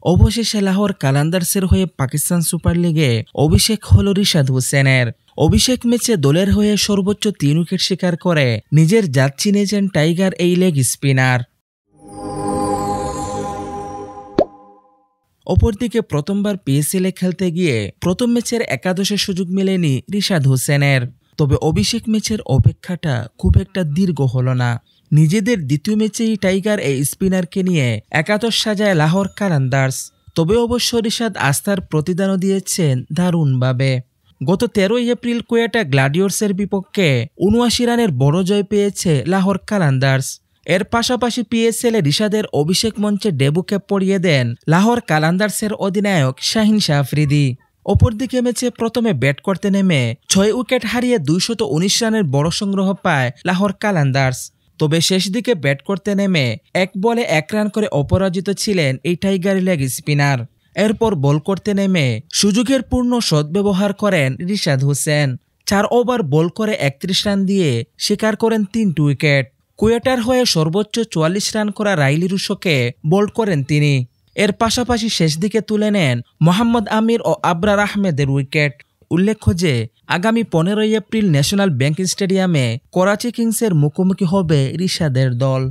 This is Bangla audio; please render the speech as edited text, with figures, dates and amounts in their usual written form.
অবশেষে লাহোর কালান্দার্সের হয়ে পাকিস্তান সুপার লিগে অভিষেক হল রিশাদ হোসেনের। অভিষেক ম্যাচে দলের হয়ে সর্বোচ্চ 3 উইকেট শিকার করে নিজের জাত চিনেছেন টাইগার এই লেগ স্পিনার। অপরদিকে প্রথমবার পিএসএলে খেলতে গিয়ে প্রথম ম্যাচের একাদশে সুযোগ মেলেনি রিশাদ হোসেনের। তবে অভিষেক ম্যাচের অপেক্ষাটা খুব একটা দীর্ঘ হলো না। নিজেদের দ্বিতীয় ম্যাচেই টাইগার এই স্পিনারকে নিয়ে একাদশ সাজায় লাহোর কালান্দার্স। তবে অবশ্য রিশাদ আস্থার প্রতিদানও দিয়েছেন দারুণভাবে। গত 13 এপ্রিল কোয়েটা গ্ল্যাডিয়াটর্সের বিপক্ষে 79 রানের বড় জয় পেয়েছে লাহোর কালান্দার্স। এর পাশাপাশি পিএসএলে রিশাদের অভিষেক মঞ্চে ডেবু ক্যাপ পরিয়ে দেন লাহোর কালান্দার্সের অধিনায়ক শাহিন শাহ আফ্রিদি। অপরদিকে ম্যাচে প্রথমে ব্যাট করতে নেমে 6 উইকেট হারিয়ে 219 রানের বড় সংগ্রহ পায় লাহোর কালান্দার্স। তবে শেষ দিকে ব্যাট করতে নেমে 1 বলে 1 রান করে অপরাজিত ছিলেন এই টাইগার লেগ স্পিনার। এরপর বল করতে নেমে সুযোগের পূর্ণ সদ্ব্যবহার করেন রিশাদ হোসেন। 4 ওভার বল করে 31 রান দিয়ে শিকার করেন 3 উইকেট। কোয়েটার হয়ে সর্বোচ্চ 44 রান করা রাইলি রুশোকে বোল্ড করেন তিনি। এর পাশাপাশি শেষ দিকে তুলে নেন মোহাম্মদ আমির ও আবরার আহমেদের উইকেট। উল্লেখ্য যে আগামী 15 এপ্রিল ন্যাশনাল ব্যাংক স্টেডিয়ামে করাচি কিংসের মুখোমুখি হবে রিশাদের দল।